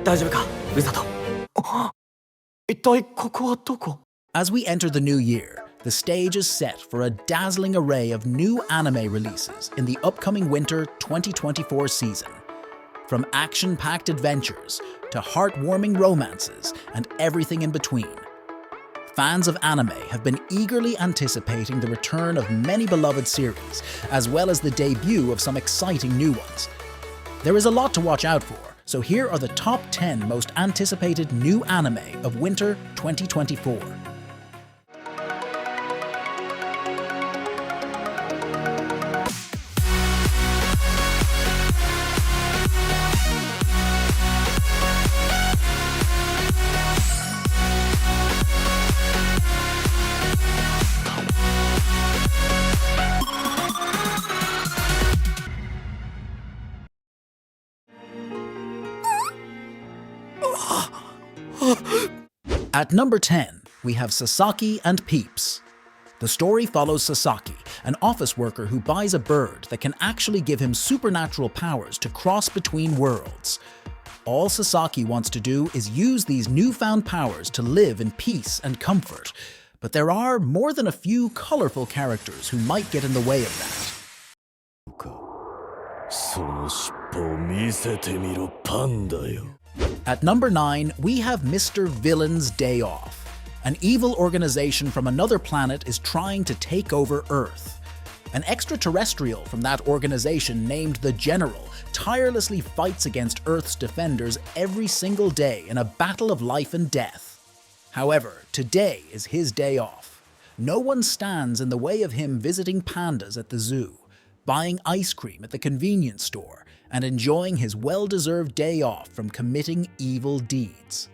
大丈夫か、ウサト。一体ここはどこ? As we enter the new year, the stage is set for a dazzling array of new anime releases in the upcoming winter 2024 season. From action-packed adventures to heartwarming romances and everything in between. Fans of anime have been eagerly anticipating the return of many beloved series, as well as the debut of some exciting new ones. There is a lot to watch out for, so here are the top 10 most anticipated new anime of winter 2024. At number 10, we have Sasaki and Peeps. The story follows Sasaki, an office worker who buys a bird that can actually give him supernatural powers to cross between worlds. All Sasaki wants to do is use these newfound powers to live in peace and comfort, but there are more than a few colorful characters who might get in the way of that. At number 9, we have Mr. Villain's Day Off. An evil organization from another planet is trying to take over Earth. An extraterrestrial from that organization named the General tirelessly fights against Earth's defenders every single day in a battle of life and death. However, today is his day off. No one stands in the way of him visiting pandas at the zoo, buying ice cream at the convenience store, and enjoying his well-deserved day off from committing evil deeds.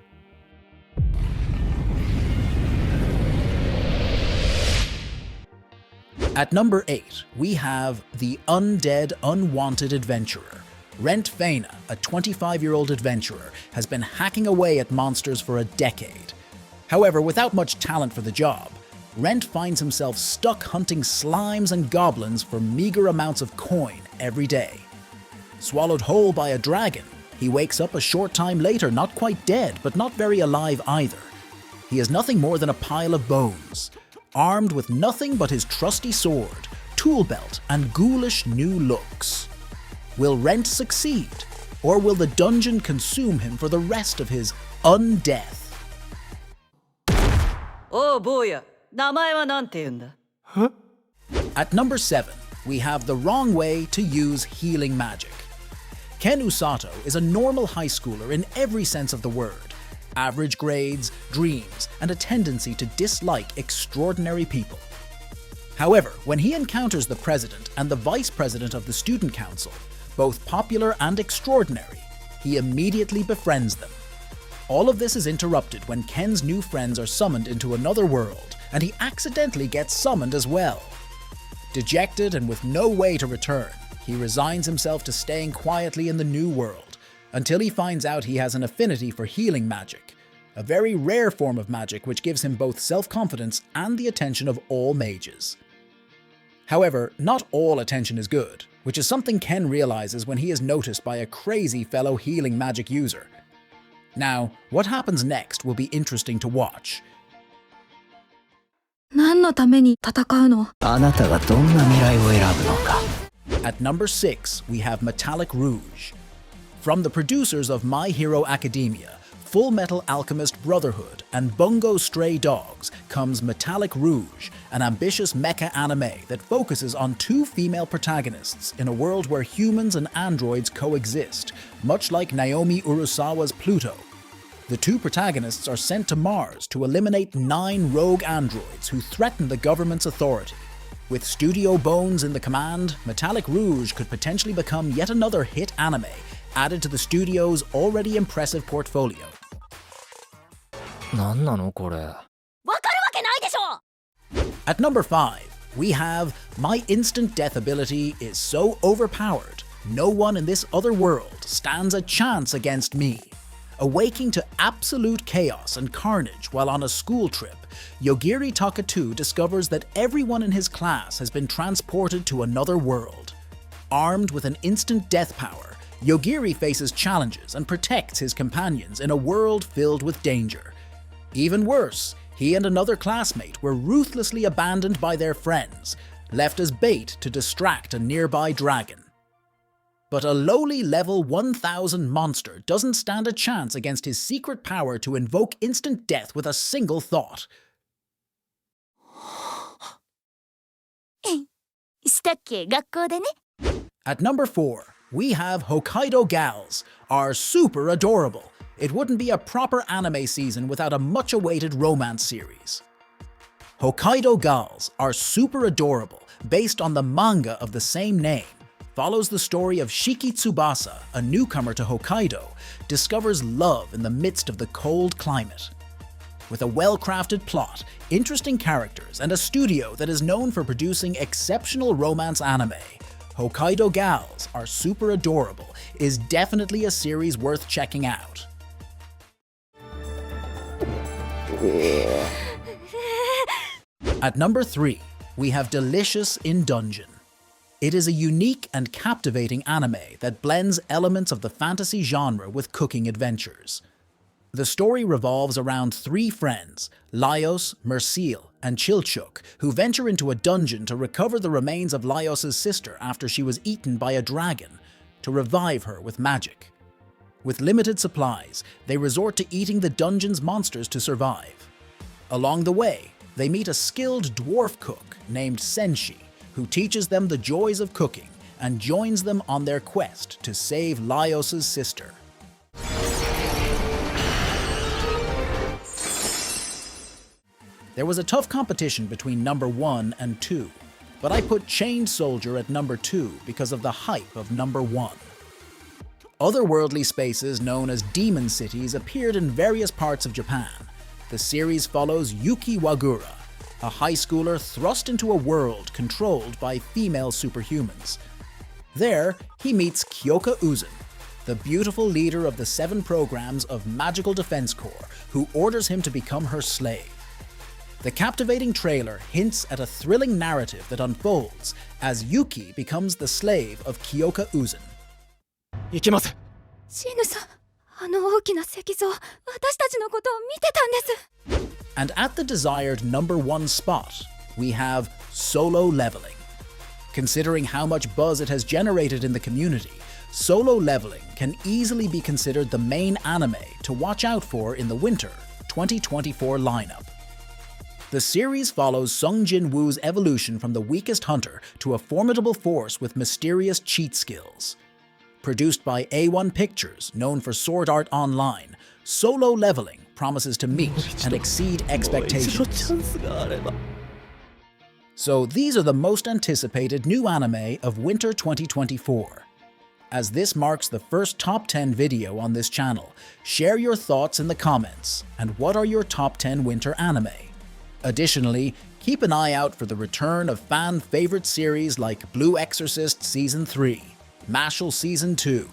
At number 8, we have The Undead Unwanted Adventurer. Rent Faina, a 25-year-old adventurer, has been hacking away at monsters for a decade. However, without much talent for the job, Rent finds himself stuck hunting slimes and goblins for meager amounts of coin every day. Swallowed whole by a dragon, he wakes up a short time later not quite dead, but not very alive either. He is nothing more than a pile of bones, armed with nothing but his trusty sword, tool belt, and ghoulish new looks. Will Rent succeed, or will the dungeon consume him for the rest of his undeath? Oh boy, 名前はなんて言うんだ? At number 7, we have The Wrong Way to Use Healing Magic. Ken Usato is a normal high schooler in every sense of the word. Average grades, dreams, and a tendency to dislike extraordinary people. However, when he encounters the president and the vice president of the student council, both popular and extraordinary, he immediately befriends them. All of this is interrupted when Ken's new friends are summoned into another world, and he accidentally gets summoned as well. Dejected and with no way to return, he resigns himself to staying quietly in the new world, until he finds out he has an affinity for healing magic, a very rare form of magic which gives him both self-confidence and the attention of all mages. However, not all attention is good, which is something Ken realizes when he is noticed by a crazy fellow healing magic user. Now, what happens next will be interesting to watch. 何のために戦うの? あなたがどんな未来を選ぶのか? At number 6, we have Metallic Rouge. From the producers of My Hero Academia, Full Metal Alchemist Brotherhood, and Bungo Stray Dogs comes Metallic Rouge, an ambitious mecha anime that focuses on two female protagonists in a world where humans and androids coexist, much like Naomi Urasawa's Pluto. The two protagonists are sent to Mars to eliminate 9 rogue androids who threaten the government's authority. With Studio Bones in the command, Metallic Rouge could potentially become yet another hit anime, added to the studio's already impressive portfolio. 何なのこれ? わかるわけないでしょ! At number 5, we have My instant death ability is so overpowered, no one in this other world stands a chance against me. Awaking to absolute chaos and carnage while on a school trip, Yogiri Takatu discovers that everyone in his class has been transported to another world. Armed with an instant death power, Yogiri faces challenges and protects his companions in a world filled with danger. Even worse, he and another classmate were ruthlessly abandoned by their friends, left as bait to distract a nearby dragon. But a lowly level 1000 monster doesn't stand a chance against his secret power to invoke instant death with a single thought. したっけ、学校でね。 At number 4, we have Hokkaido Gals, are super adorable. It wouldn't be a proper anime season without a much-awaited romance series. Hokkaido Gals are super adorable, based on the manga of the same name. Follows the story of Shiki Tsubasa, a newcomer to Hokkaido, discovers love in the midst of the cold climate. With a well-crafted plot, interesting characters, and a studio that is known for producing exceptional romance anime, Hokkaido Gals Are Super Adorable is definitely a series worth checking out. At number 3, we have Delicious in Dungeon. It is a unique and captivating anime that blends elements of the fantasy genre with cooking adventures. The story revolves around 3 friends, Laios, Mercil, and Chilchuk, who venture into a dungeon to recover the remains of Laios' sister after she was eaten by a dragon, to revive her with magic. With limited supplies, they resort to eating the dungeon's monsters to survive. Along the way, they meet a skilled dwarf cook named Senshi, who teaches them the joys of cooking and joins them on their quest to save Laios' sister. There was a tough competition between number 1 and 2, but I put Chained Soldier at number 2 because of the hype of number 1. Otherworldly spaces known as demon cities appeared in various parts of Japan. The series follows Yuki Wagura, a high schooler thrust into a world controlled by female superhumans. There, he meets Kyoka Uzun, the beautiful leader of the 7 programs of Magical Defense Corps, who orders him to become her slave. The captivating trailer hints at a thrilling narrative that unfolds as Yuki becomes the slave of Kyoka Uzun. 行きます。シヌさん、あの大きな石像、私たちのことを見てたんです。 And at the desired number 1 spot, we have Solo Leveling. Considering how much buzz it has generated in the community, Solo Leveling can easily be considered the main anime to watch out for in the winter 2024 lineup. The series follows Sung Jin Woo's evolution from the weakest hunter to a formidable force with mysterious cheat skills. Produced by A1 Pictures, known for Sword Art Online, Solo Leveling promises to meet and exceed expectations. So these are the most anticipated new anime of winter 2024. As this marks the first top 10 video on this channel, share your thoughts in the comments and what are your top 10 winter anime? Additionally, keep an eye out for the return of fan-favorite series like Blue Exorcist Season 3, Mashle Season 2,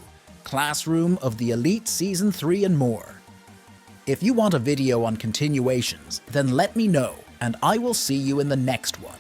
Classroom of the Elite Season 3 and more. If you want a video on continuations, then let me know and I will see you in the next one.